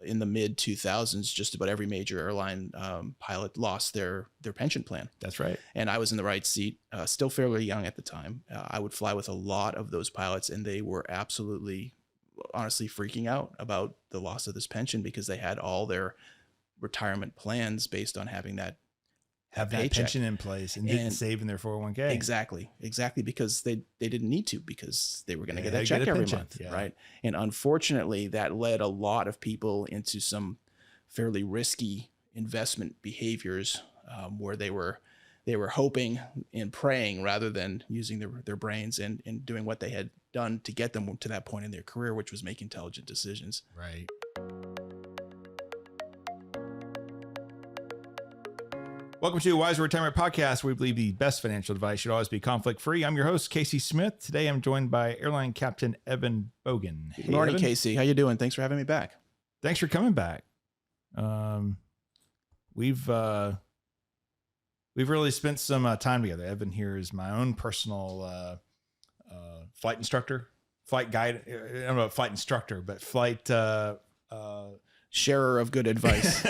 in the mid 2000s, just about every major airline pilot lost their pension plan. That's right. And I was in the right seat, still fairly young at the time. I would fly with a lot of those pilots, and they were absolutely, honestly freaking out about the loss of this pension because they had all their retirement plans based on having that pension in place and didn't save in their 401k. Exactly, because they didn't need to, because they were going to get that check every month, right? And unfortunately, that led a lot of people into some fairly risky investment behaviors, where they were hoping and praying rather than using their brains and doing what they had done to get them to that point in their career, which was make intelligent decisions. Right. Welcome to the Wiser Retirement Podcast, where we believe the best financial advice should always be conflict-free. I'm your host, Casey Smith. Today, I'm joined by Airline Captain Evan Bogan. Good morning, Evan. Casey. How you doing? Thanks for having me back. Thanks for coming back. We've really spent some time together. Evan here is my own personal flight instructor, flight guide. I don't know, flight instructor, but flight sharer of good advice.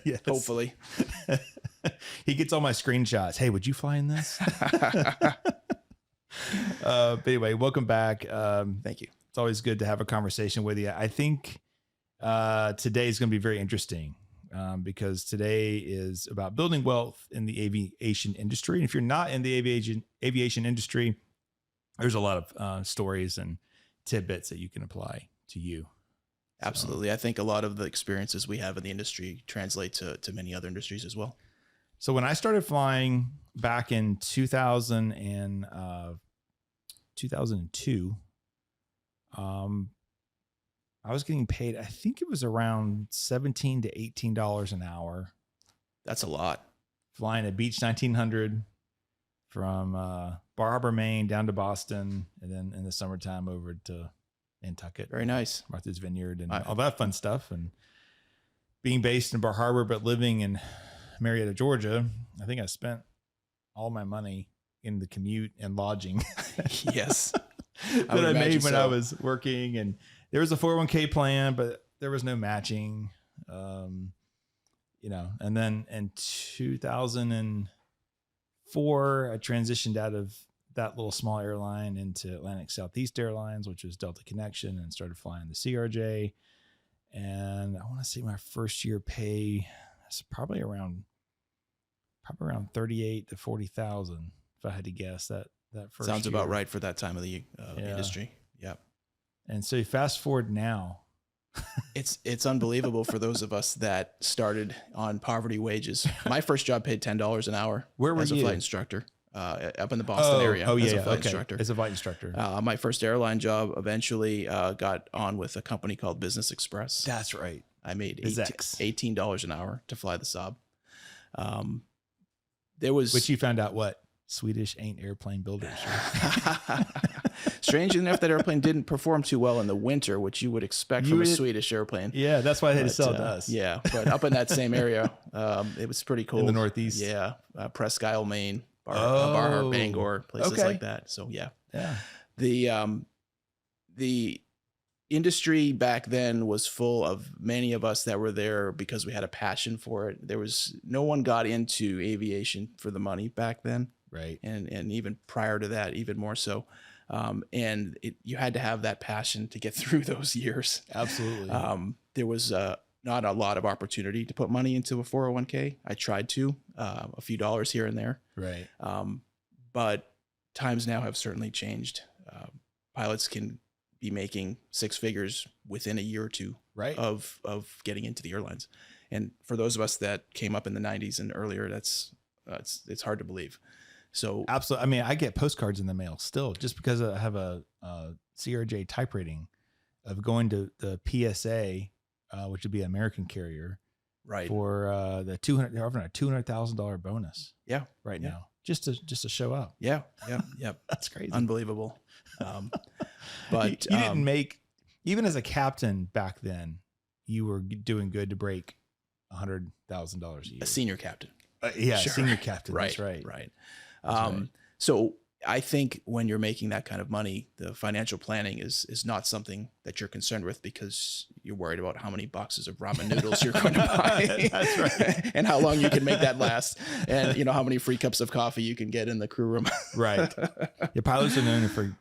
Yes. Hopefully. He gets all my screenshots. Hey, would you fly in this? But anyway, welcome back. Thank you. It's always good to have a conversation with you. I think today is going to be very interesting because today is about building wealth in the aviation industry. And if you're not in the aviation industry, there's a lot of stories and tidbits that you can apply to you. Absolutely. So, I think a lot of the experiences we have in the industry translate to many other industries as well. So when I started flying back in 2002, I was getting paid, I think it was around $17 to $18 an hour. That's a lot. Flying a Beech 1900 from Bar Harbor, Maine down to Boston, and then in the summertime over to Nantucket. Very nice. Martha's Vineyard and all that fun stuff. And being based in Bar Harbor, but living in Marietta, Georgia, I think I spent all my money in the commute and lodging. Yes. that I made when I was working. And there was a 401k plan, but there was no matching, and then in 2004, I transitioned out of that little small airline into Atlantic Southeast Airlines, which was Delta Connection, and started flying the CRJ. And I want to say my first year pay is probably around 38 to 40,000. If I had to guess that first sounds year. about right for that time of the industry. Yep. And so you fast forward now, it's unbelievable for those of us that started on poverty wages. My first job paid $10 an hour. Where were as you? a flight instructor, up in the Boston area. As a flight instructor. As a flight instructor. My first airline job eventually got on with a company called Business Express. That's right. I made $18 an hour to fly the Saab. Which you found out what? Swedish ain't airplane builders. Right? Strangely enough, that airplane didn't perform too well in the winter, which you would expect from a Swedish airplane. Yeah, that's why they had to sell it to us. Yeah, but up in that same area, it was pretty cool. In the Northeast. Yeah, Presque Isle, Maine, Bar Harbor, Bangor, places like that. So yeah. The industry back then was full of many of us that were there because we had a passion for it. No one got into aviation for the money back then. Right. And even prior to that, even more so. You had to have that passion to get through those years. Absolutely. There was not a lot of opportunity to put money into a 401k. I tried to, a few dollars here and there. Right. But times now have certainly changed. Pilots can be making six figures within a year or two of getting into the airlines. And for those of us that came up in the 90s and earlier, it's hard to believe. So absolutely. I mean, I get postcards in the mail still just because I have a CRJ type rating of going to the PSA, which would be an American carrier, right? For the they're offering a $200,000 bonus. Yeah, right now, just to show up. Yeah. That's crazy, unbelievable. But you didn't make, even as a captain back then, you were doing good to break $100,000 a year. A senior captain. Senior captain. Right. That's right. Right. That's right. So I think when you're making that kind of money, the financial planning is not something that you're concerned with, because you're worried about how many boxes of ramen noodles you're going to buy. That's right. And how long you can make that last, and how many free cups of coffee you can get in the crew room. Right. Yeah, pilots are known for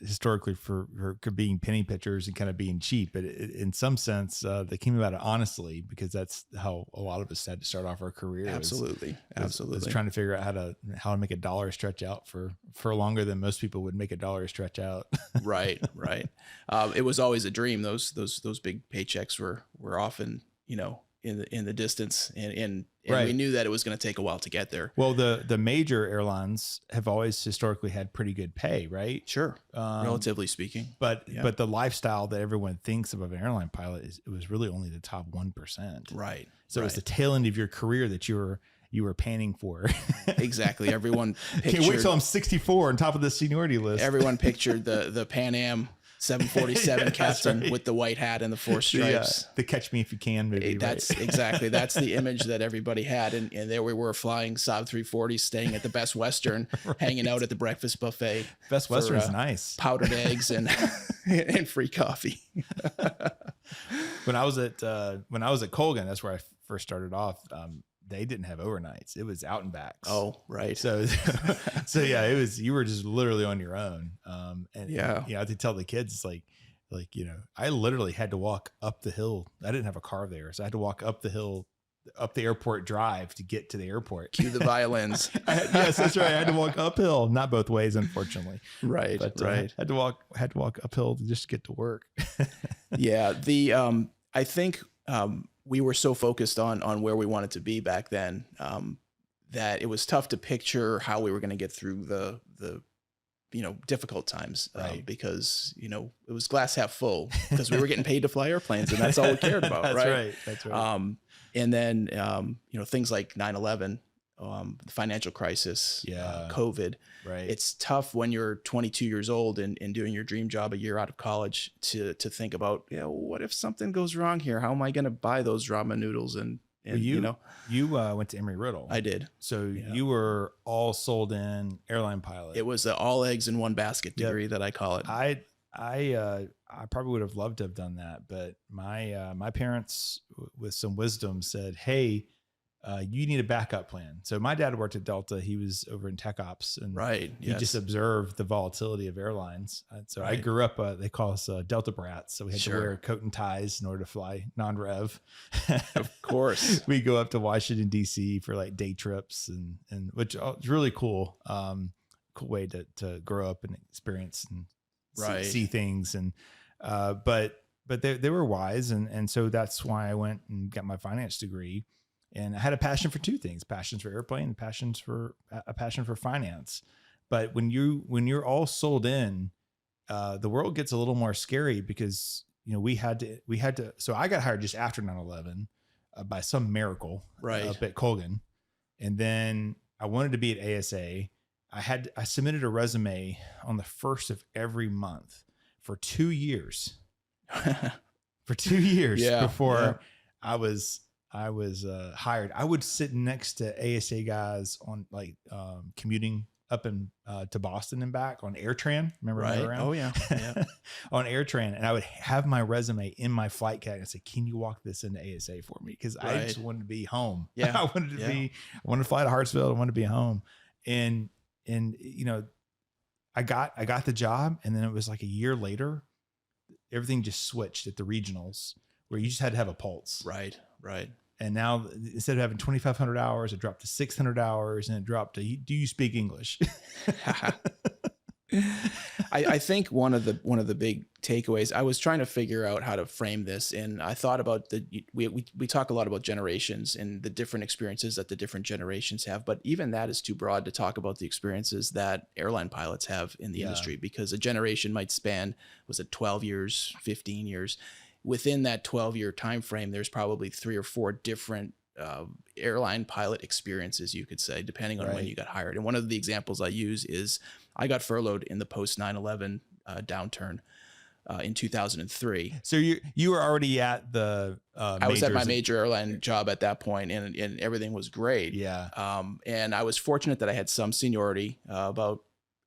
historically for being penny pitchers and kind of being cheap, but in some sense, they came about it honestly, because that's how a lot of us had to start off our career. Absolutely. Was trying to figure out how to make a dollar stretch out for longer than most people would make a dollar stretch out. Right. It was always a dream. Those big paychecks were often, in the distance, and Right. we knew that it was going to take a while to get there. Well, the major airlines have always historically had pretty good pay, right? Sure. Relatively speaking. But the lifestyle that everyone thinks of an airline pilot it was really only the top 1%. Right. So it was the tail end of your career that you were panning for. Exactly. Everyone pictured, can't wait till I'm 64 on top of the seniority list. Everyone pictured the Pan Am 747 captain right. with the white hat and the 4 stripes. The Catch Me If You Can movie. That's right. Exactly. That's the image that everybody had. And there we were flying Saab 340s, staying at the Best Western, right. Hanging out at the breakfast buffet. Best Western is nice. Powdered eggs and and free coffee. When I was at Colgan, that's where I first started off. They didn't have overnights. It was out and backs. Oh, right. So yeah, it was, you were just literally on your own. And yeah, I had to tell the kids, it's like, I literally had to walk up the hill. I didn't have a car there. So I had to walk up the hill, up the airport drive to get to the airport. Cue the violins. Yes, that's right. I had to walk uphill, not both ways, unfortunately. Right. But, right. Had to walk uphill just to get to work. Yeah. I think, we were so focused on where we wanted to be back then, that it was tough to picture how we were going to get through the difficult times, right. Because, it was glass half full, because we were getting paid to fly airplanes, and that's all we cared about. That's right. That's right. And then, things like 9/11, the financial crisis, COVID. Right. It's tough when you're 22 years old and doing your dream job a year out of college to think about, what if something goes wrong here? How am I going to buy those ramen noodles? And you went to Emory-Riddle. I did. So you were all sold in airline pilot. It was all eggs in one basket degree that I call it. I probably would have loved to have done that, but my parents with some wisdom said, hey, you need a backup plan. So my dad worked at Delta. He was over in tech ops, and he just observed the volatility of airlines. So I grew up, they call us Delta brats. So we had to wear coat and ties in order to fly non-rev. Of course. We go up to Washington, DC for like day trips, and which is really cool. Cool way to grow up and experience and see things. And, but they were wise. And so that's why I went and got my finance degree. And I had a passion for two things: passions for airplane, and a passion for finance. But when you're all sold in, the world gets a little more scary, because we had to. So I got hired just after 9/11 by some miracle, right, up at Colgan, and then I wanted to be at ASA. I submitted a resume on the first of every month for 2 years. For 2 years before I was hired. I would sit next to ASA guys on commuting up to Boston and back on AirTran. Remember? Right. Oh yeah. On AirTran, and I would have my resume in my flight caddy and say, "Can you walk this into ASA for me?" Because I just wanted to be home. Yeah. I wanted to fly to Hartsfield. I wanted to be home, and I got the job, and then it was like a year later, everything just switched at the regionals, where you just had to have a pulse. Right. And now, instead of having 2,500 hours, it dropped to 600 hours, and it dropped to, do you speak English? I think one of the big takeaways, I was trying to figure out how to frame this, and I thought about we talk a lot about generations and the different experiences that the different generations have, but even that is too broad to talk about the experiences that airline pilots have in the industry, because a generation might span, 12 years, 15 years. Within that 12-year time frame, there's probably 3 or 4 different airline pilot experiences, you could say, depending on when you got hired. And one of the examples I use is I got furloughed in the post 9/11 downturn in 2003. So you were already at the I was at my major airline job at that point, and everything was great. Yeah. And I was fortunate that I had some seniority, about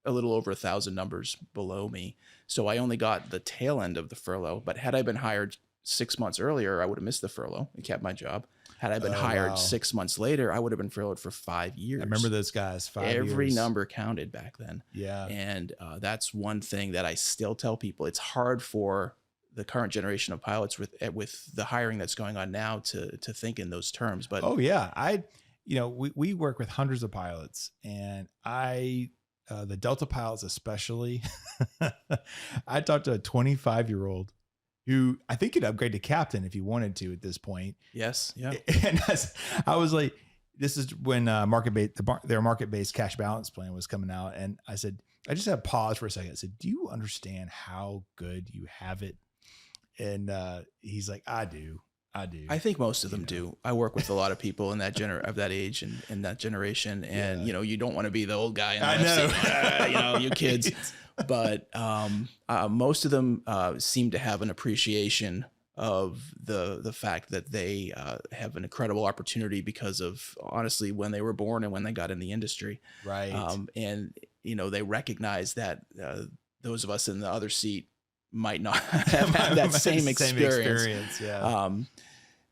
a little over 1,000 numbers below me. So I only got the tail end of the furlough. But had I been hired 6 months earlier, I would have missed the furlough and kept my job. Had I been hired 6 months later, I would have been furloughed for 5 years. I remember those guys. 5 years. Every number counted back then. Yeah. And that's one thing that I still tell people. It's hard for the current generation of pilots with the hiring that's going on now to think in those terms. But oh yeah, we work with hundreds of pilots, and the Delta pilots especially. I talked to a 25-year-old who I think could upgrade to captain if he wanted to at this point. Yes. Yeah. And I was like, this is when their market-based cash balance plan was coming out. And I said, I just had to pause for a second. I said, do you understand how good you have it? And he's like, I do. I think most of them do. I work with a lot of people in that of that age and that generation. And, you don't want to be the old guy. In the I know. You kids. But most of them seem to have an appreciation of the fact that they have an incredible opportunity because of, honestly, when they were born and when they got in the industry. Right. And, they recognize that those of us in the other seat might not have had that same experience. Yeah.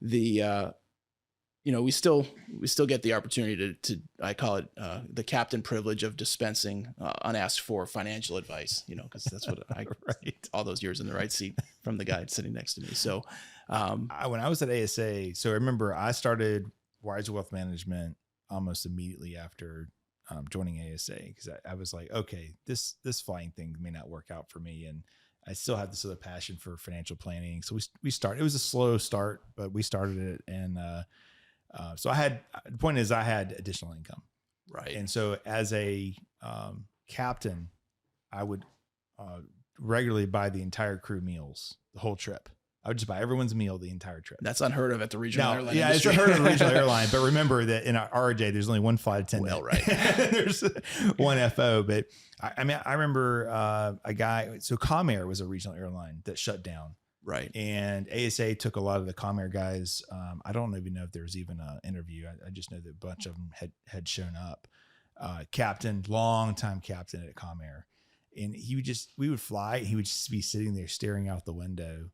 We still get the opportunity to I call it the captain privilege of dispensing unasked for financial advice, because that's what I right. all those years in the right seat from the guy sitting next to me. So when I was at ASA, so I remember I started Wise Wealth Management almost immediately after joining ASA, because I was like, okay, this flying thing may not work out for me. And I still have this other passion for financial planning. So we started, it was a slow start, but we started it. And so the point is I had additional income. Right. And so as a captain, I would regularly buy the entire crew meals, the whole trip. I would just buy everyone's meal the entire trip. That's unheard of at the regional airline industry. It's unheard of the regional airline. But remember that in our RJ, there's only one flight attendant. Well, right. There's one FO. But I remember a guy. So Comair was a regional airline that shut down. Right. And ASA took a lot of the Comair guys. I don't even know if there was even an interview. I just know that a bunch of them had shown up. Captain, long-time captain at Comair. And we would fly. He would just be sitting there staring out the window.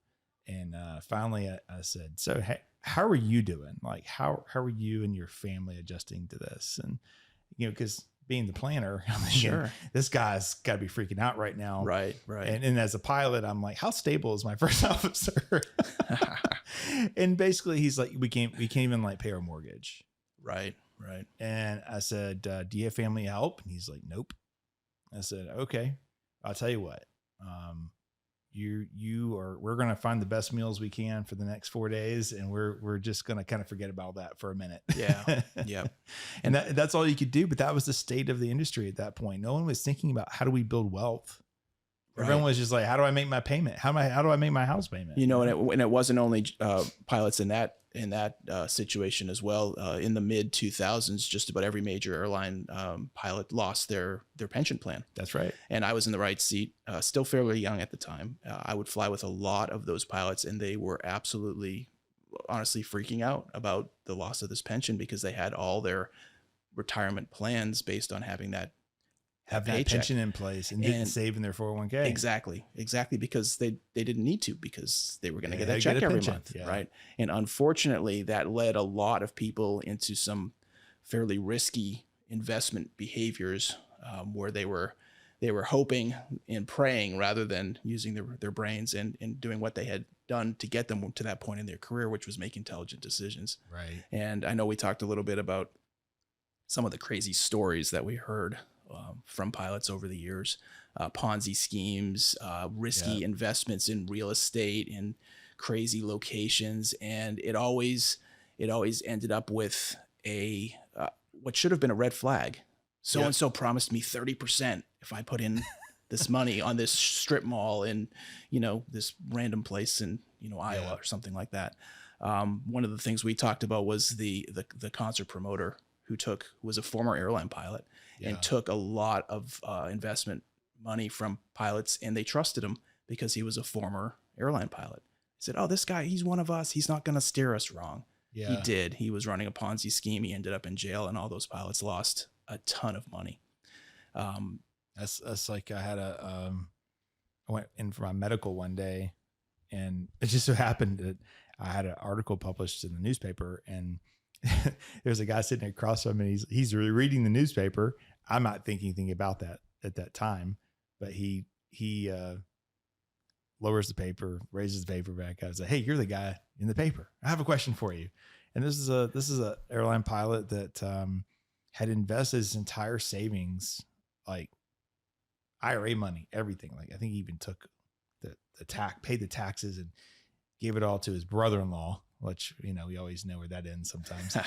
And finally I said, so hey, how are you doing? Like, how are you and your family adjusting to this? And, because being the planner, I'm thinking, sure, this guy's got to be freaking out right now. Right. And as a pilot, I'm like, how stable is my first officer? And basically he's like, we can't even pay our mortgage. Right. And I said, do you have family help? And he's like, nope. I said, okay, I'll tell you what, we're going to find the best meals we can for the next 4 days. And we're just going to kind of forget about that for a minute. Yeah. Yeah. And that's all you could do. But that was the state of the industry at that point. No one was thinking about how do we build wealth. Right. Everyone was just like, how do I make my payment? How do I make my house payment? And it wasn't only pilots in that situation as well. In the mid 2000s, just about every major airline pilot lost their pension plan. That's right. And I was in the right seat, still fairly young at the time. I would fly with a lot of those pilots, and they were absolutely, honestly, freaking out about the loss of this pension because they had all their retirement plans based on having that pension in place and didn't save in their 401k. Exactly. Because they didn't need to, because they were going to get that check every month. Yeah. Right. And unfortunately, that led a lot of people into some fairly risky investment behaviors where they were hoping and praying rather than using their brains and doing what they had done to get them to that point in their career, which was make intelligent decisions. Right. And I know we talked a little bit about some of the crazy stories that we heard from pilots over the years, Ponzi schemes, risky investments in real estate in crazy locations. And it always ended up with what should have been a red flag. So-and-so promised me 30% if I put in this money on this strip mall in, this random place in, Iowa or something like that. One of the things we talked about was the concert promoter who was a former airline pilot and took a lot of investment money from pilots, and they trusted him because he was a former airline pilot. He said, oh, this guy, he's one of us. He's not going to steer us wrong. Yeah. He did. He was running a Ponzi scheme. He ended up in jail, and all those pilots lost a ton of money. That's like I went in for my medical one day, and it just so happened that I had an article published in the newspaper, and there's a guy sitting across from me. He's reading the newspaper. I'm not thinking anything about that at that time, but he lowers the paper, raises the paper back. I was like, "Hey, you're the guy in the paper. I have a question for you." And this is a airline pilot that had invested his entire savings, like IRA money, everything. Like I think he even took paid the taxes and gave it all to his brother-in-law, which, you know, we always know where that ends sometimes.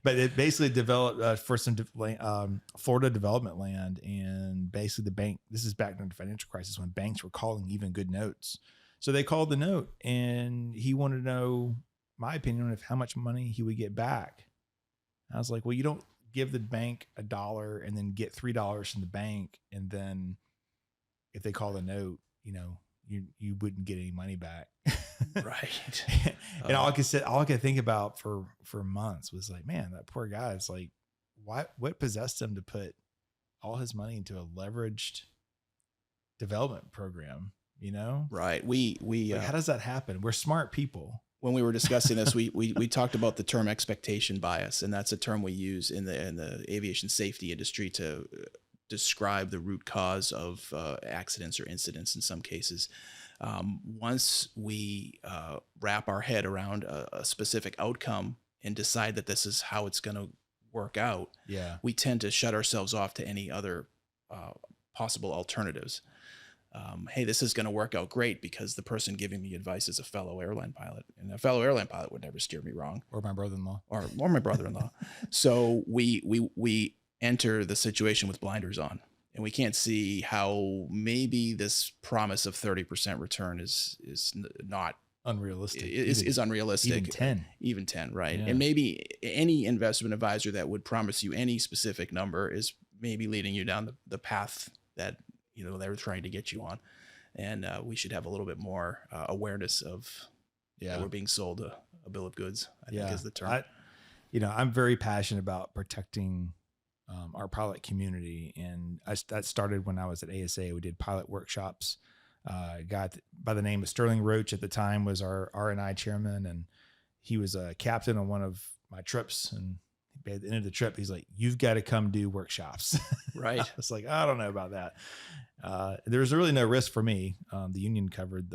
But it basically developed for some Florida development land. And basically the bank, this is back during the financial crisis when banks were calling even good notes. So they called the note, and he wanted to know my opinion of how much money he would get back. I was like, well, you don't give the bank $1 and then get $3 from the bank. And then if they call the note, you know, you wouldn't get any money back. Right. And all I could think about for months was like, man, that poor guy is like, what possessed him to put all his money into a leveraged development program, you know? Right. We like, how does that happen? We're smart people. When we were discussing this, we talked about the term expectation bias, and that's a term we use in the aviation safety industry to describe the root cause of accidents or incidents in some cases. Once we wrap our head around a specific outcome and decide that this is how it's going to work out, we tend to shut ourselves off to any other possible alternatives. Hey, this is going to work out great because the person giving me advice is a fellow airline pilot, and a fellow airline pilot would never steer me wrong. Or my brother-in-law. Or my brother-in-law. So we enter the situation with blinders on, and we can't see how maybe this promise of 30% return is not unrealistic. Is unrealistic. Even 10, right? Yeah. And maybe any investment advisor that would promise you any specific number is maybe leading you down the path that, you know, they were trying to get you on. And we should have a little bit more awareness of that we're being sold a bill of goods, I think is the term. I'm very passionate about protecting our pilot community. And that started when I was at ASA. We did pilot workshops. A guy by the name of Sterling Roach at the time was our RNI chairman, and he was a captain on one of my trips. And at the end of the trip, he's like, "You've got to come do workshops." Right. I was like, I don't know about that. There was really no risk for me. The union covered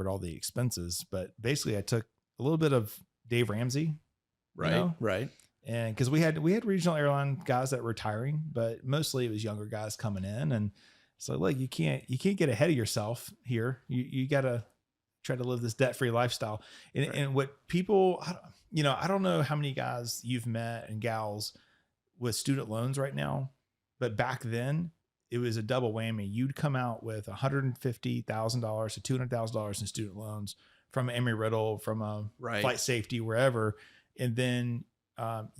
all the expenses, but basically I took a little bit of Dave Ramsey. Right. You know? Right. And cause we had regional airline guys that were retiring, but mostly it was younger guys coming in. And so look, you can't get ahead of yourself here. You gotta try to live this debt-free lifestyle. And, right. And what people, I don't know how many guys you've met and gals with student loans right now, but back then it was a double whammy. You'd come out with $150,000 to $200,000 in student loans from Embry-Riddle, from a Flight Safety, wherever. And then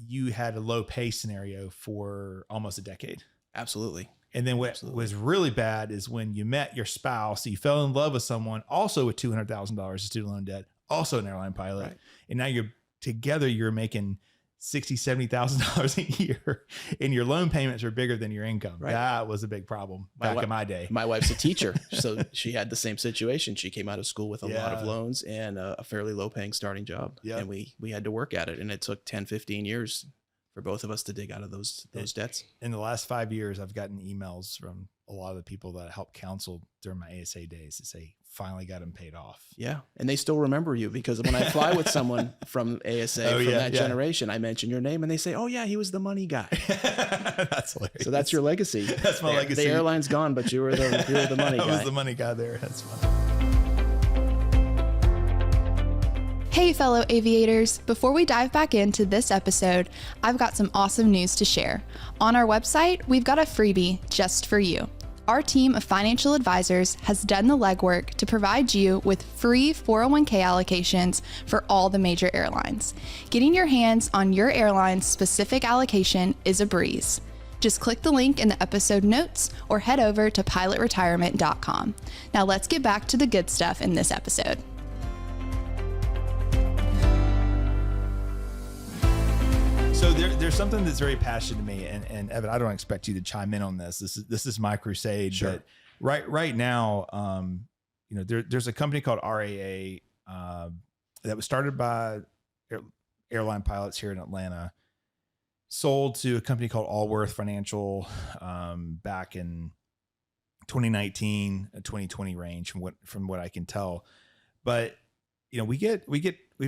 you had a low pay scenario for almost a decade. Absolutely. And then what was really bad is when you met your spouse, you fell in love with someone also with $200,000 in student loan debt, also an airline pilot. Right. And now you're making $60,000, $70,000 a year, and your loan payments are bigger than your income. Right. That was a big problem back in my day. My wife's a teacher, so she had the same situation. She came out of school with a lot of loans and a fairly low paying starting job. Yep. And we had to work at it. And it took 10, 15 years for both of us to dig out of those debts. In the last 5 years, I've gotten emails from a lot of the people that helped counsel during my ASA days to say, finally got them paid off. Yeah. And they still remember you, because when I fly with someone from ASA generation, I mention your name and they say, "Oh yeah, he was the money guy." That's hilarious. So that's your legacy. That's my legacy. The airline's gone, but you were the money guy. I was the money guy there. That's funny. Hey fellow aviators, before we dive back into this episode, I've got some awesome news to share. On our website, we've got a freebie just for you. Our team of financial advisors has done the legwork to provide you with free 401k allocations for all the major airlines. Getting your hands on your airline's specific allocation is a breeze. Just click the link in the episode notes or head over to pilotretirement.com. Now let's get back to the good stuff in this episode. So there's something that's very passionate to me, and Evan, I don't expect you to chime in on this. This is my crusade. Sure. But right now, there's a company called RAA that was started by airline pilots here in Atlanta, sold to a company called Allworth Financial back in 2019, 2020 range from what I can tell. But we've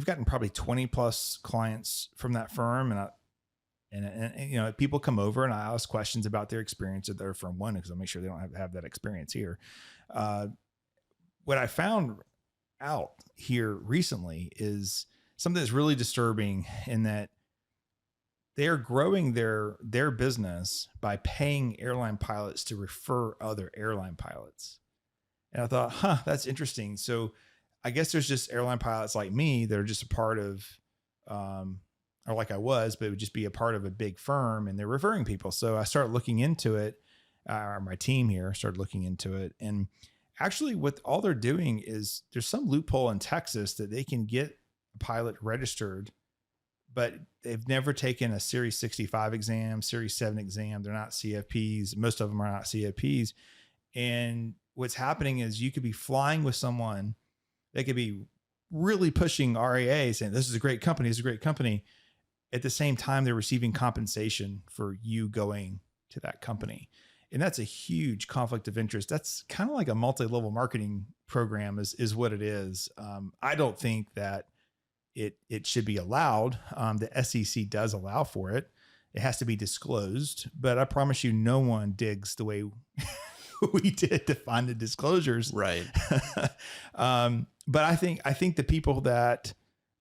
gotten probably 20 plus clients from that firm, and people come over and I ask questions about their experience at their firm, one, because I'll make sure they don't have that experience here. What I found out here recently is something that's really disturbing, in that they are growing their business by paying airline pilots to refer other airline pilots. And I thought, that's interesting. So I guess there's just airline pilots like me that are just a part of, or like I was, but it would just be a part of a big firm, and they're referring people. So I started looking into it. My team here started looking into it. And actually what all they're doing is, there's some loophole in Texas that they can get a pilot registered, but they've never taken a Series 65 exam, Series 7 exam. They're not CFPs. Most of them are not CFPs. And what's happening is, you could be flying with someone that could be really pushing RAA, saying, this is a great company, this is a great company. At the same time, they're receiving compensation for you going to that company. And that's a huge conflict of interest. That's kind of like a multi-level marketing program is what it is. I don't think that it should be allowed. The SEC does allow for it. It has to be disclosed, but I promise you, no one digs the way we did to find the disclosures. Right. But I think the people that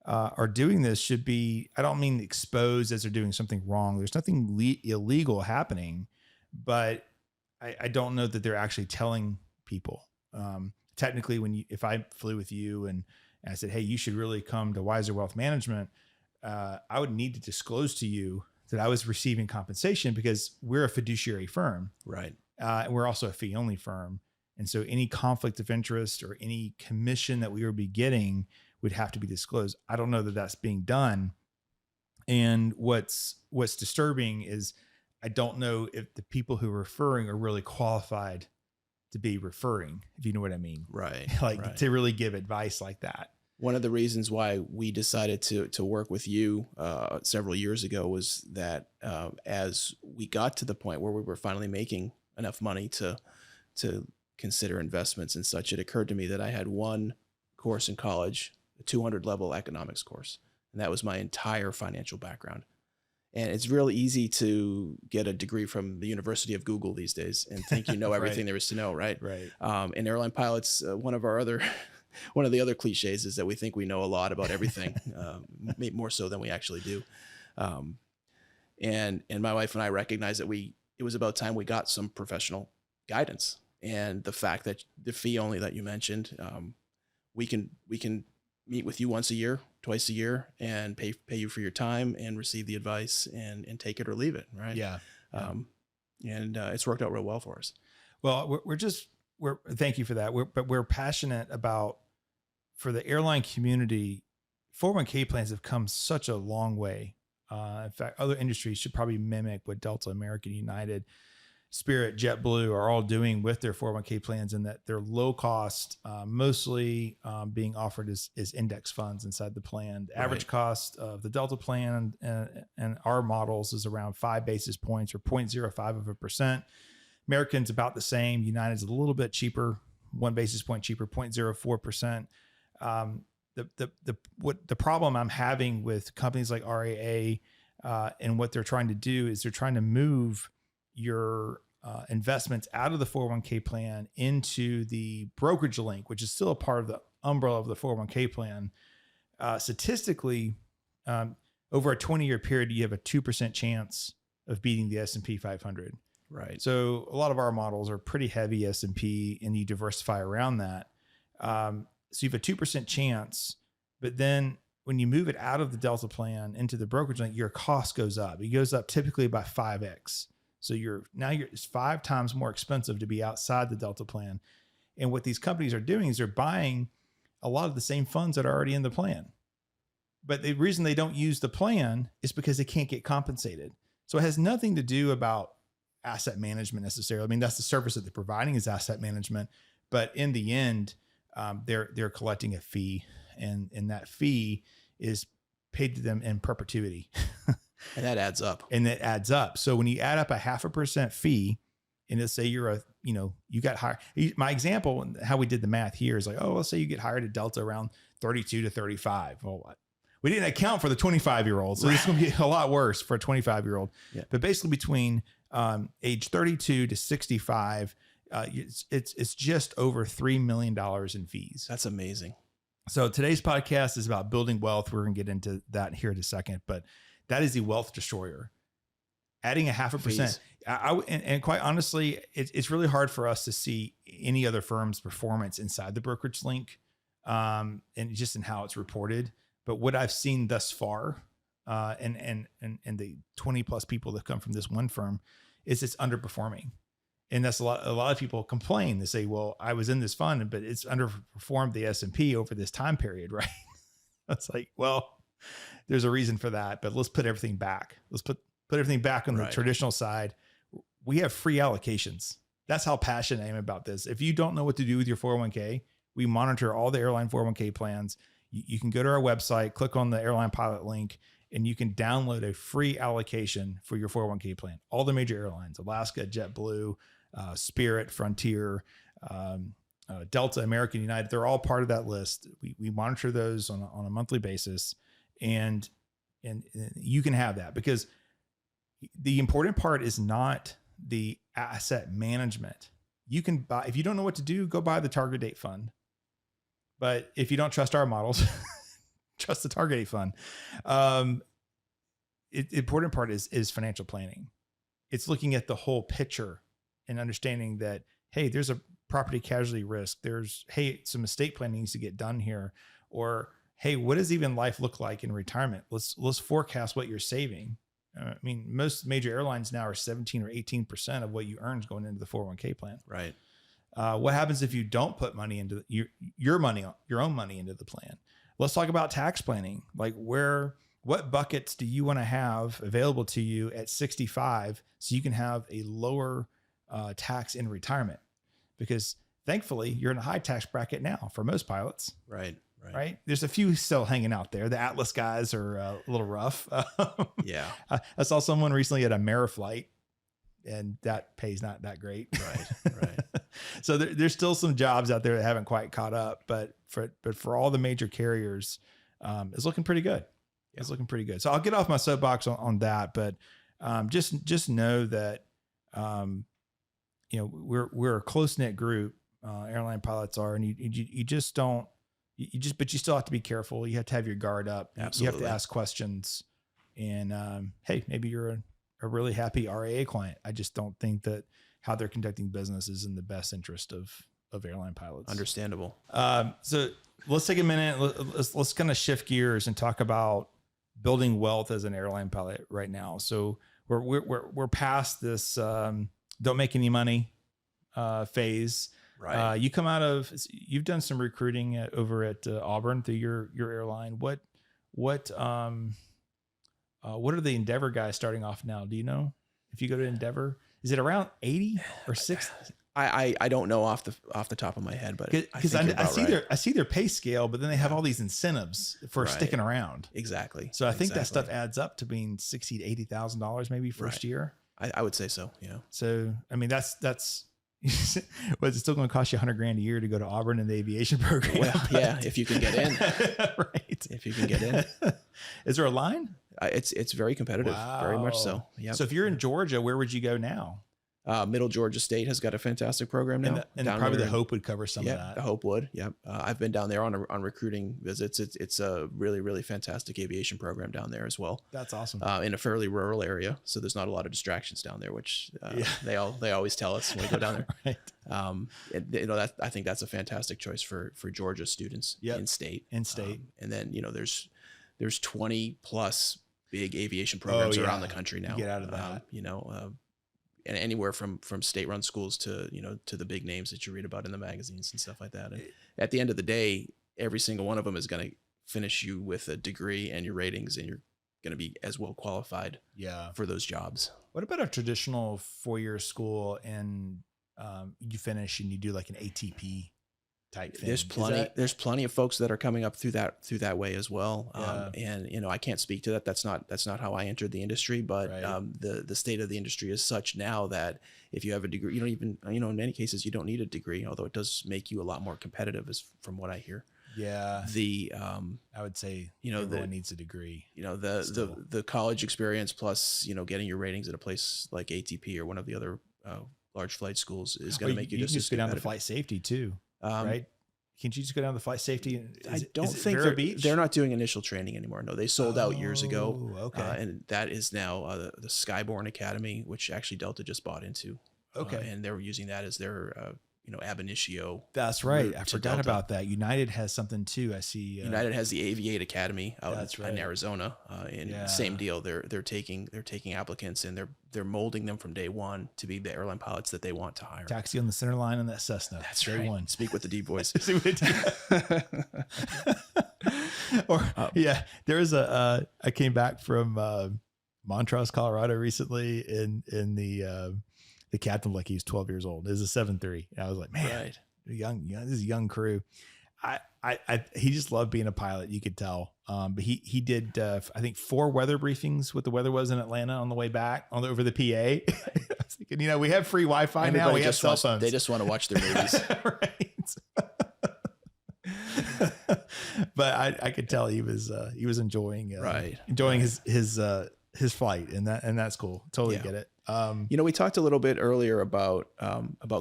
are doing this should be, I don't mean exposed as they're doing something wrong. There's nothing illegal happening, but I don't know that they're actually telling people. Technically, if I flew with you and I said, hey, you should really come to Wiser Wealth Management, I would need to disclose to you that I was receiving compensation, because we're a fiduciary firm. Right. We're also a fee only firm. And so any conflict of interest or any commission that we would be getting would have to be disclosed. I don't know that that's being done. And what's disturbing is, I don't know if the people who are referring are really qualified to be referring, if you know what I mean. Right. Like to really give advice like that. One of the reasons why we decided to work with you several years ago was that as we got to the point where we were finally making enough money to consider investments and such, it occurred to me that I had one course in college, a 200 level economics course, and that was my entire financial background. And it's really easy to get a degree from the University of Google these days and think you know everything there is to know, right? Right. And airline pilots, one of the other cliches is that we think we know a lot about everything, more so than we actually do. And my wife and I recognized that it was about time we got some professional guidance. And the fact that the fee only that you mentioned, we can meet with you once a year, twice a year, and pay you for your time and receive the advice and take it or leave it. Right. Yeah. And it's worked out real well for us. Well, we're thank you for that. But we're passionate about, for the airline community, 401k plans have come such a long way. In fact, other industries should probably mimic what Delta, American, United, Spirit, JetBlue are all doing with their 401k plans, and that they're low cost, mostly being offered as index funds inside the plan. The average cost of the Delta plan and our models is around 5 basis points, or 0.05%. American's about the same. United's a little bit cheaper, 1 basis point cheaper, 0.04%. The problem I'm having with companies like RAA and what they're trying to do is they're trying to move your investments out of the 401k plan into the brokerage link, which is still a part of the umbrella of the 401k plan. Statistically, over a 20-year period, you have a 2% chance of beating the S&P 500. Right. So a lot of our models are pretty heavy S&P, and you diversify around that. So you have a 2% chance, but then when you move it out of the Delta plan into the brokerage link, your cost goes up. It goes up typically by 5x. So it's 5 times more expensive to be outside the Delta plan. And what these companies are doing is they're buying a lot of the same funds that are already in the plan. but the reason they don't use the plan is because they can't get compensated. So it has nothing to do about asset management necessarily. I mean, that's the service that they're providing is asset management, but in the end, they're collecting a fee, and that fee is paid to them in perpetuity. And that adds up. So when you add up a 0.5% fee, and let's say you got hired. My example, how we did the math here is like, oh, let's say you get hired at Delta around 32 to 35. Well, we didn't account for the 25-year-old. So it's going to be a lot worse for a 25-year-old. Yeah. But basically between age 32 to 65, it's just over $3 million in fees. That's amazing. So today's podcast is about building wealth. We're going to get into that here in a second, but that is the wealth destroyer. Adding a 0.5%. And quite honestly, it's really hard for us to see any other firm's performance inside the brokerage link, and just in how it's reported. But what I've seen thus far, and the 20 plus people that come from this one firm, is it's underperforming. And that's a lot of people complain. They say, well, I was in this fund, but it's underperformed the S&P over this time period, right? That's like, well, there's a reason for that, but let's put everything back. Let's put everything back on the traditional side. We have free allocations. That's how passionate I am about this. If you don't know what to do with your 401k, we monitor all the airline 401k plans. You can go to our website, click on the Airline Pilot link, and you can download a free allocation for your 401k plan. All the major airlines, Alaska, JetBlue, Spirit, Frontier, Delta, American, United, they're all part of that list. We monitor those on a monthly basis, and you can have that, because the important part is not the asset management. You can buy, if you don't know what to do, go buy the target date fund. But if you don't trust our models, trust the target date fund. The important part is financial planning. It's looking at the whole picture and understanding that, hey, there's a property casualty risk. Hey, some estate planning needs to get done here. Or, hey, what does even life look like in retirement? Let's forecast what you're saving. I mean, most major airlines now are 17 or 18% of what you earn is going into the 401k plan. Right. What happens if you don't put money into your own money into the plan? Let's talk about tax planning. Like what buckets do you want to have available to you at 65 so you can have a lower tax in retirement? Because thankfully you're in a high tax bracket now for most pilots. Right. There's a few still hanging out there. The Atlas guys are a little rough. Yeah. I saw someone recently at a Ameriflight, and that pays not that great. Right. So there's still some jobs out there that haven't quite caught up, but for all the major carriers, it's looking pretty good. Yeah. It's looking pretty good. So I'll get off my soapbox on that, but just know that we're a close knit group. Airline pilots are, and you just don't. But you still have to be careful. You have to have your guard up. Absolutely. You have to ask questions. And hey, maybe you're a really happy RAA client. I just don't think that how they're conducting business is in the best interest of airline pilots. Understandable. So let's take a minute. Let's kind of shift gears and talk about building wealth as an airline pilot right now. So we're past this don't make any money phase. Right. You've done some recruiting over at Auburn through your airline. What are the Endeavor guys starting off now? Do you know if you go to Endeavor, is it around 80 or 60? I don't know off the top of my head, but because I see their pay scale, but then they have all these incentives for sticking around. Exactly. So I think that stuff adds up to being $60,000 to $80,000 maybe first year. I would say so. Yeah. So I mean that's. Was it still going to cost you $100,000 a year to go to Auburn in the aviation program? Well, yeah, if you can get in. Right. If you can get in. Is there a line? It's very competitive. Wow. Very much so. Yeah. So if you're in Georgia, where would you go now? Middle Georgia State has got a fantastic program now. And probably the Hope would cover some of that. The Hope would. Yeah. I've been down there on recruiting visits. It's a really, really fantastic aviation program down there as well. That's awesome. In a fairly rural area. So there's not a lot of distractions down there, which they always tell us when we go down there. Right. I think that's a fantastic choice for Georgia students in state. In state. And then, there's 20 plus big aviation programs around the country now. You get out of that. And anywhere from state-run schools to to the big names that you read about in the magazines and stuff like that. And at the end of the day, every single one of them is going to finish you with a degree and your ratings, and you're going to be as well qualified for those jobs. What about a traditional 4-year school and you finish and you do like an ATP type thing? There's plenty of folks that are coming up through that way as well. And you know, I can't speak to that. That's not how I entered the industry, but the state of the industry is such now that if you have a degree, you don't even, you know, in many cases you don't need a degree, although it does make you a lot more competitive, as from what I hear. Yeah. I would say, you know, everyone needs a degree. You know, the college experience plus, you know, getting your ratings at a place like ATP or one of the other large flight schools is going to make you just as go down to flight safety too, right? Can't you just go down to flight safety? I don't think they're not doing initial training anymore. No, they sold out years ago. Okay. And that is now the Skyborne Academy, which actually Delta just bought into. Okay. And they're using that as their, you know, ab initio. That's right. I forgot about that. United has something too. I see. United has the Aviate Academy out in Arizona. And same deal. They're taking applicants and they're molding them from day one to be the airline pilots that they want to hire. Taxi on the center line on that Cessna. That's day right. one. Speak with the deep voice. There was I came back from Montrose, Colorado recently, in the captain, like he's 12 years old. It was a 7-3. And I was like, man, young, this is a young crew. He just loved being a pilot. You could tell. But he did, I think 4 weather briefings, what the weather was in Atlanta on the way back over the PA. I was thinking, you know, we have free Wi-Fi now. We have cell phones. They just want to watch their movies. Right. But I could tell he was enjoying his flight, and that's cool. Totally get it. You know, we talked a little bit earlier about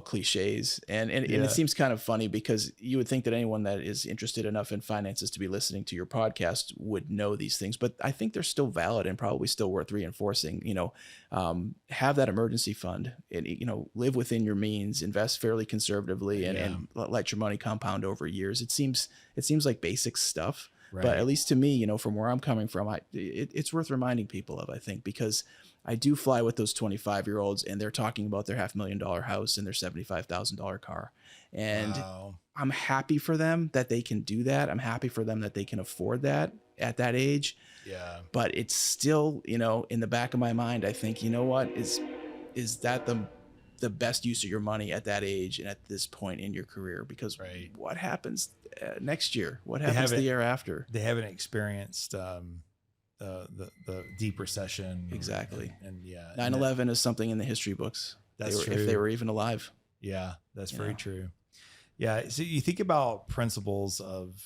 cliches, and it seems kind of funny because you would think that anyone that is interested enough in finances to be listening to your podcast would know these things, but I think they're still valid and probably still worth reinforcing. You know, have that emergency fund, and, you know, live within your means, invest fairly conservatively, and let your money compound over years. It seems like basic stuff. Right. But at least to me, you know, from where I'm coming from, it's worth reminding people of, I think, because I do fly with those 25-year-olds and they're talking about their $500,000 house and their $75,000 car. And I'm happy for them that they can do that. I'm happy for them that they can afford that at that age. Yeah. But it's still, you know, in the back of my mind, I think, you know what, is that the best use of your money at that age and at this point in your career? Because what happens next year? What happens the year after? They haven't experienced the deep recession. Exactly. And 9/11 is something in the history books. That's true. If they were even alive. Yeah, that's very true. Yeah. So you think about principles of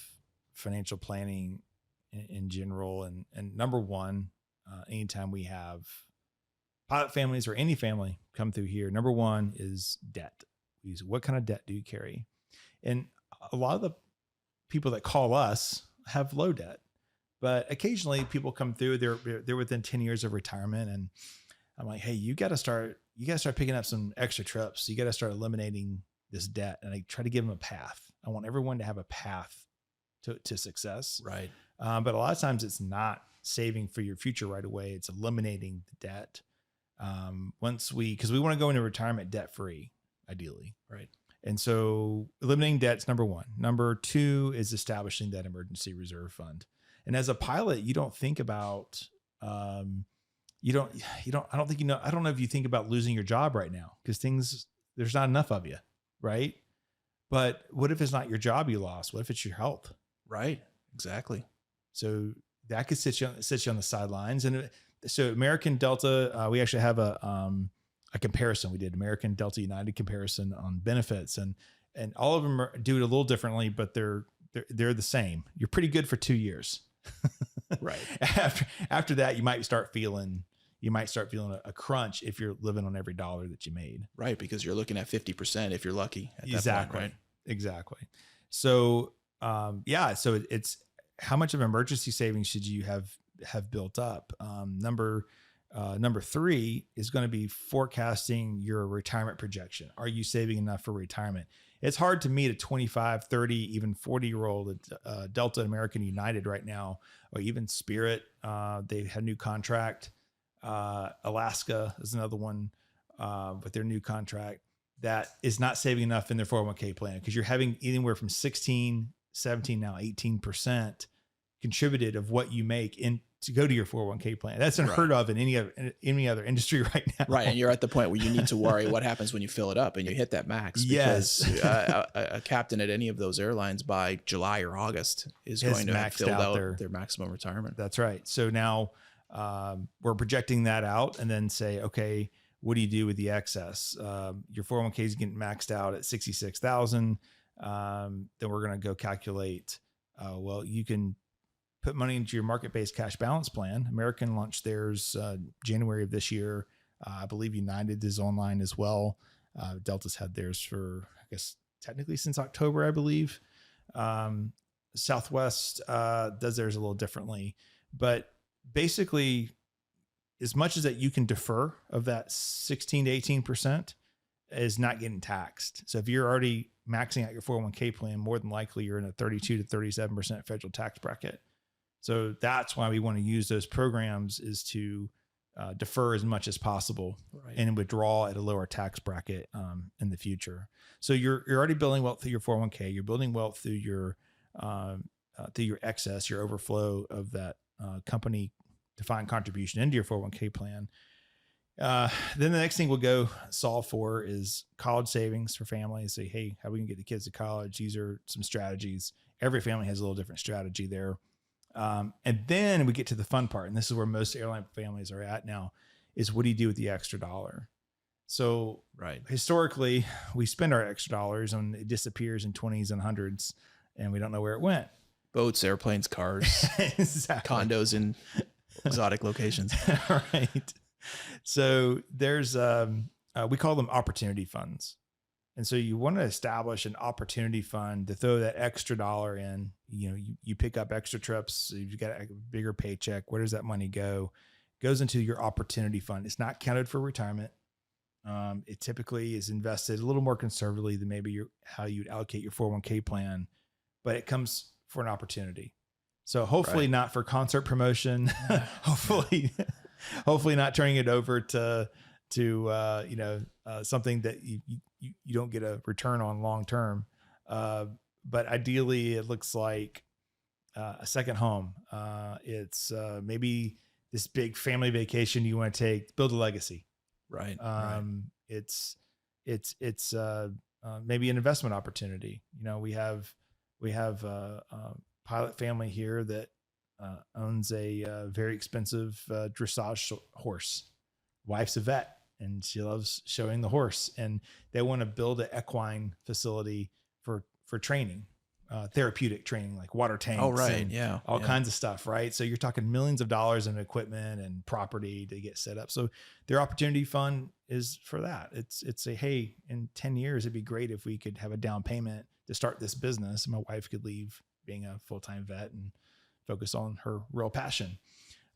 financial planning in general, and number one, anytime we have pilot families or any family come through here, number one is debt. What kind of debt do you carry? And a lot of the people that call us have low debt, but occasionally people come through, they're within 10 years of retirement. And I'm like, hey, you got to start picking up some extra trips. You got to start eliminating this debt. And I try to give them a path. I want everyone to have a path to success. Right. But a lot of times it's not saving for your future right away. It's eliminating the debt. Because we want to go into retirement debt free, ideally. Right. And so eliminating debt's number one. Number two is establishing that emergency reserve fund. And as a pilot, you don't think about, I don't know if you think about losing your job right now, because there's not enough of you. Right. But what if it's not your job you lost? What if it's your health? Right. Exactly. So that could sit you on the sidelines. And so American Delta, we actually have a comparison. We did American Delta United comparison on benefits, and all of them do it a little differently, but they're the same. You're pretty good for 2 years. Right. After that, you might start feeling a crunch if you're living on every dollar that you made. Right. Because you're looking at 50% if you're lucky at exactly. that point, right? Exactly. So, so it's how much of emergency savings should you have built up? Number 3 is going to be forecasting your retirement projection. Are you saving enough for retirement? It's hard to meet a 25, 30, even 40-year-old Delta American United right now, or even Spirit. They had a new contract. Alaska is another one with their new contract that is not saving enough in their 401k plan, because you're having anywhere from 16, 17, now 18% contributed of what you make in to go to your 401k plan. That's unheard of in any other industry right now. Right. And you're at the point where you need to worry what happens when you fill it up and you hit that max. Yes. Because a captain at any of those airlines by July or August is going to have filled out their maximum retirement. That's right. So now we're projecting that out and then say, okay, what do you do with the excess? Your 401k is getting maxed out at 66,000. Then we're going to go calculate, well, you can put money into your market-based cash balance plan. American launched theirs January of this year. I believe United is online as well. Delta's had theirs for, I guess, technically since October, I believe. Southwest does theirs a little differently. But basically, as much as that you can defer of that 16 to 18% is not getting taxed. So if you're already maxing out your 401k plan, more than likely you're in a 32 to 37% federal tax bracket. So that's why we want to use those programs is to defer as much as possible and withdraw at a lower tax bracket in the future. So you're already building wealth through your 401k. You're building wealth through your excess, your overflow of that company defined contribution into your 401k plan. Then the next thing we'll go solve for is college savings for families. Say, hey, how we can get the kids to college? These are some strategies. Every family has a little different strategy there. And then we get to the fun part, and this is where most airline families are at now, is what do you do with the extra dollar? So historically, we spend our extra dollars and it disappears in 20s and hundreds, and we don't know where it went. Boats, airplanes, cars, exactly. Condos in exotic locations. Right. So there's, we call them opportunity funds. And so you want to establish an opportunity fund to throw that extra dollar in. You pick up extra trips. You've got a bigger paycheck. Where does that money go? It goes into your opportunity fund. It's not counted for retirement. It typically is invested a little more conservatively than maybe how you'd allocate your 401k plan, but it comes for an opportunity. So hopefully not for concert promotion. hopefully not turning it over to something that you don't get a return on long term. But ideally it looks like a second home. It's maybe this big family vacation you want to take, build a legacy. Right. It's maybe an investment opportunity. We have a pilot family here that owns a very expensive dressage horse. Wife's a vet and she loves showing the horse, and they want to build an equine facility for training, therapeutic training, like water tanks. Oh, right. And all kinds of stuff. Right. So you're talking millions of dollars in equipment and property to get set up. So their opportunity fund is for that. It's a, hey, in 10 years, it'd be great if we could have a down payment to start this business. And my wife could leave being a full-time vet and focus on her real passion.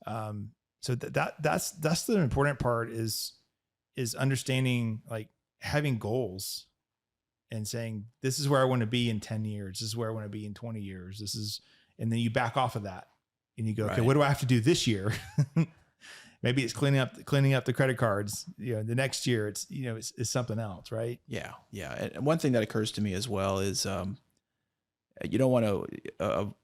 So that's the important part is understanding, like, having goals and saying, this is where I want to be in 10 years. This is where I want to be in 20 years. And then you back off of that and you go, okay, what do I have to do this year? Maybe it's cleaning up the credit cards. The next year it's something else. Right. Yeah. Yeah. And one thing that occurs to me as well is, you don't want to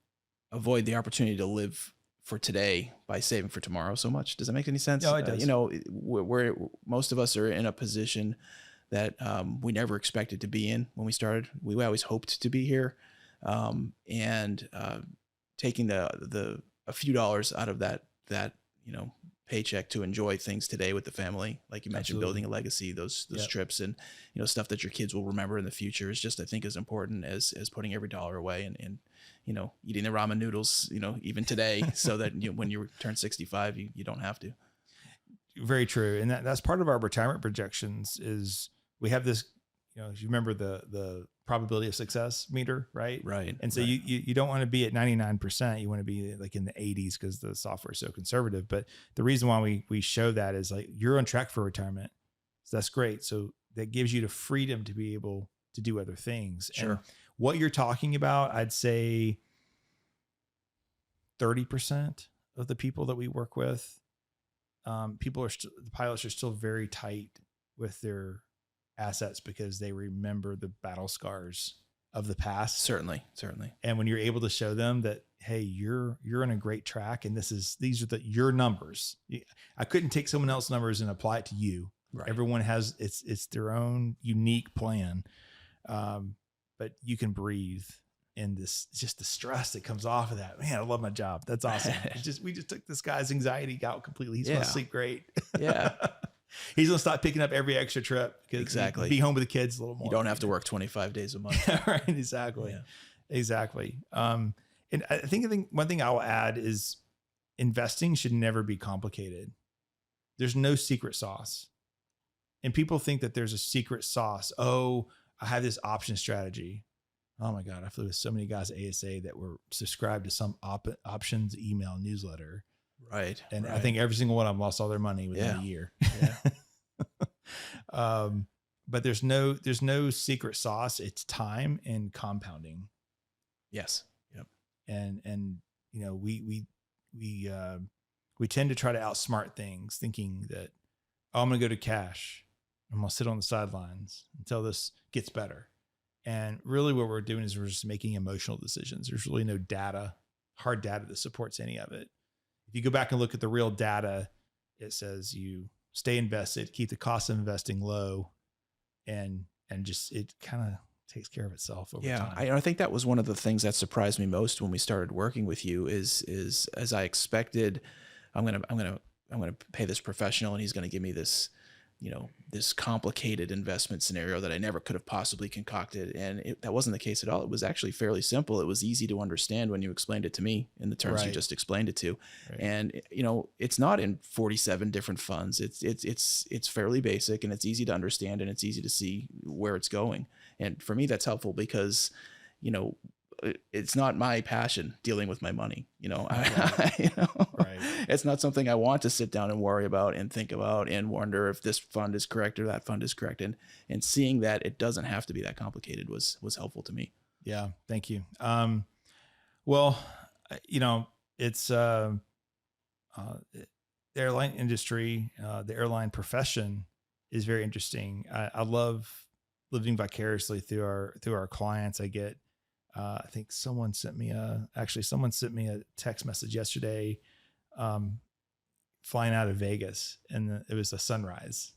avoid the opportunity to live for today by saving for tomorrow so much. Does that make any sense? No, it does. We're most of us are in a position that we never expected to be in when we started. We always hoped to be here, and taking a few dollars out of that paycheck to enjoy things today with the family, like you mentioned, building a legacy, those trips and stuff that your kids will remember in the future is just, I think, as important as putting every dollar away and eating the ramen noodles even today so that when you turn 65 you don't have to. Very true. And that's part of our retirement projections is we have this, you remember the probability of success meter, right? Right. And so you don't want to be at 99%. You want to be like in the 80s because the software is so conservative. But the reason why we show that is, like, you're on track for retirement. So that's great. So that gives you the freedom to be able to do other things. Sure. And what you're talking about, I'd say 30% of the people that we work with, the pilots are still very tight with their assets because they remember the battle scars of the past. Certainly. And when you're able to show them that, hey, you're on a great track, and these are your numbers. I couldn't take someone else's numbers and apply it to you. Right. Everyone has it's their own unique plan. But you can breathe in this, just the stress that comes off of that. Man, I love my job. That's awesome. We just took this guy's anxiety out completely. He's going to sleep great. Yeah. He's going to stop picking up every extra trip because exactly. Be home with the kids a little more. You don't have to work 25 days a month. Right. Exactly. Yeah. Exactly. And I think one thing I'll add is investing should never be complicated. There's no secret sauce. And people think that there's a secret sauce. Oh, I have this option strategy. Oh my God. I flew with so many guys at ASA that were subscribed to some options email newsletter. Right. And I think every single one of them lost all their money within a year. Yeah. But there's no secret sauce. It's time and compounding. Yes. Yep. And you know, we tend to try to outsmart things, thinking that, oh, I'm going to go to cash. I'm going to sit on the sidelines until this gets better. And really what we're doing is we're just making emotional decisions. There's really no data, hard data that supports any of it. If you go back and look at the real data, it says you stay invested, keep the cost of investing low, and just, it kind of takes care of itself over time. I think that was one of the things that surprised me most when we started working with you is as I expected, I'm going to pay this professional and he's going to give me this, this complicated investment scenario that I never could have possibly concocted. And that wasn't the case at all. It was actually fairly simple. It was easy to understand when you explained it to me in the terms you just explained it to. Right. And, it's not in 47 different funds. It's fairly basic, and it's easy to understand, and it's easy to see where it's going. And for me, that's helpful because, it's not my passion dealing with my money. Right. It's not something I want to sit down and worry about and think about and wonder if this fund is correct or that fund is correct. And seeing that it doesn't have to be that complicated was helpful to me. Yeah. Thank you. Well, it's, the airline industry, the airline profession is very interesting. I love living vicariously through our clients. I get, I think someone sent me a text message yesterday, flying out of Vegas, and it was a sunrise,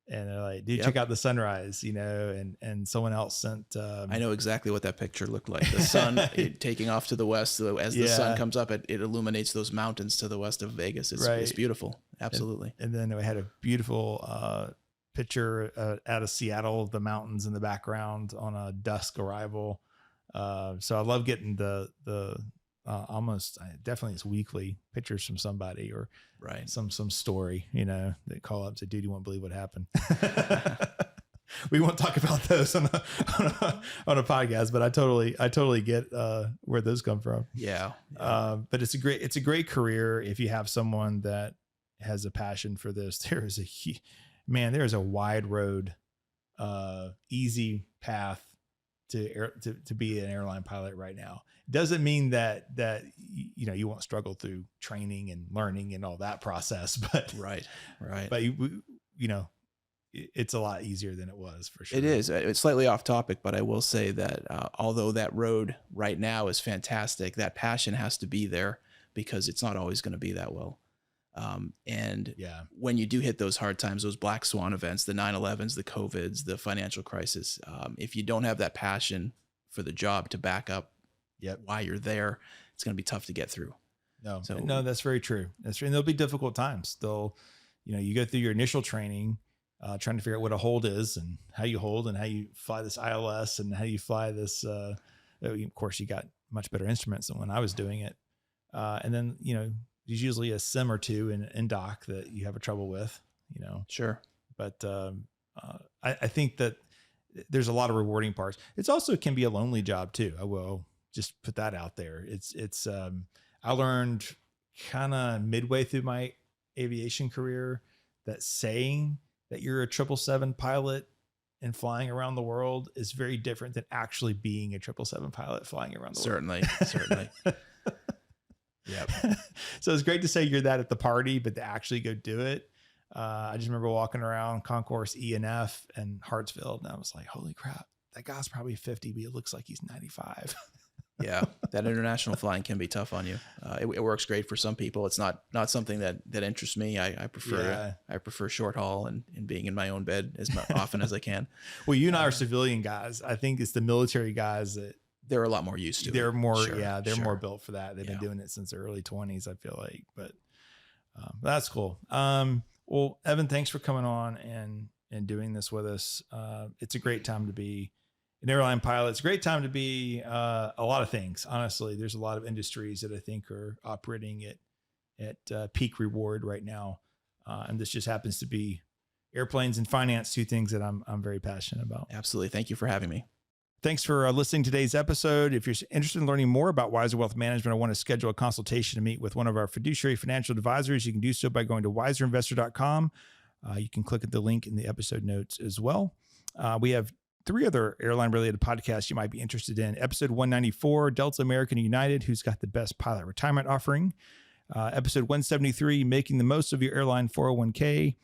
and they're like, dude, check out the sunrise, and someone else sent, I know exactly what that picture looked like. The sun taking off to the west. As the sun comes up, it illuminates those mountains to the west of Vegas. It's beautiful. Absolutely. And then we had a beautiful, picture out of Seattle, the mountains in the background on a dusk arrival. So I love getting the definitely it's weekly pictures from somebody or some story, they call up and say, dude, you won't believe what happened. We won't talk about those on a podcast, but I totally get, where those come from. Yeah. But it's a great career. If you have someone that has a passion for this, there is a wide road, easy path to be an airline pilot right now. Doesn't mean that you won't struggle through training and learning and all that process, but but it's a lot easier than it was, for sure. It is. It's slightly off topic, but I will say that although that road right now is fantastic, that passion has to be there because it's not always going to be that well. When you do hit those hard times, those black swan events, the 9/11s, the COVIDs, the financial crisis, if you don't have that passion for the job to back up why you're there, it's going to be tough to get through. No, that's very true. That's true. And there'll be difficult times. You go through your initial training, trying to figure out what a hold is and how you hold and how you fly this ILS and how you fly this. Of course, you got much better instruments than when I was doing it. And then, there's usually a sim or two in dock that you have a trouble with, Sure. But I think that there's a lot of rewarding parts. It's also can be a lonely job too. I will just put that out there. It's I learned kind of midway through my aviation career that saying that you're a 777 pilot and flying around the world is very different than actually being a 777 pilot flying around the world. Certainly. Yep. So it's great to say you're that at the party, but to actually go do it. I just remember walking around Concourse E and F and Hartsfield, and I was like, holy crap, that guy's probably 50, but it looks like he's 95. Yeah, that international flying can be tough on you. It works great for some people. It's not something that interests me. I prefer short haul and being in my own bed as often as I can. Well, you and I are civilian guys. I think it's the military guys that they're a lot more used to it. They're more, they're more built for that. They've been doing it since their early 20s, I feel like. But that's cool. Well, Evan, thanks for coming on and doing this with us. It's a great time to be an airline pilot. It's a great time to be a lot of things. Honestly, there's a lot of industries that I think are operating at peak reward right now. And this just happens to be airplanes and finance, two things that I'm very passionate about. Absolutely. Thank you for having me. Thanks for listening to today's episode. If you're interested in learning more about Wiser Wealth Management, I want to schedule a consultation to meet with one of our fiduciary financial advisors. You can do so by going to wiserinvestor.com. You can click at the link in the episode notes as well. We have 3 other airline-related podcasts you might be interested in. Episode 194, Delta, American, and United, who's got the best pilot retirement offering. Episode 173, Making the Most of Your Airline 401k.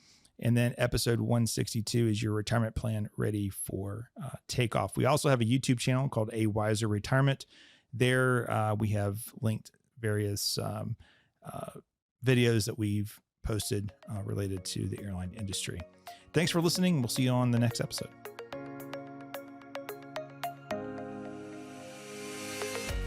And then episode 162 is your retirement plan ready for takeoff. We also have a YouTube channel called A Wiser Retirement. There we have linked various videos that we've posted related to the airline industry. Thanks for listening. We'll see you on the next episode.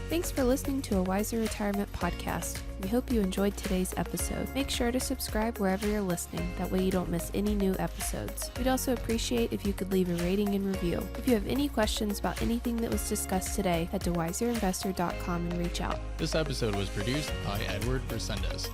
Thanks for listening to a Wiser Retirement podcast. We hope you enjoyed today's episode. Make sure to subscribe wherever you're listening. That way you don't miss any new episodes. We'd also appreciate if you could leave a rating and review. If you have any questions about anything that was discussed today, head to wiserinvestor.com and reach out. This episode was produced by Edward Resendez.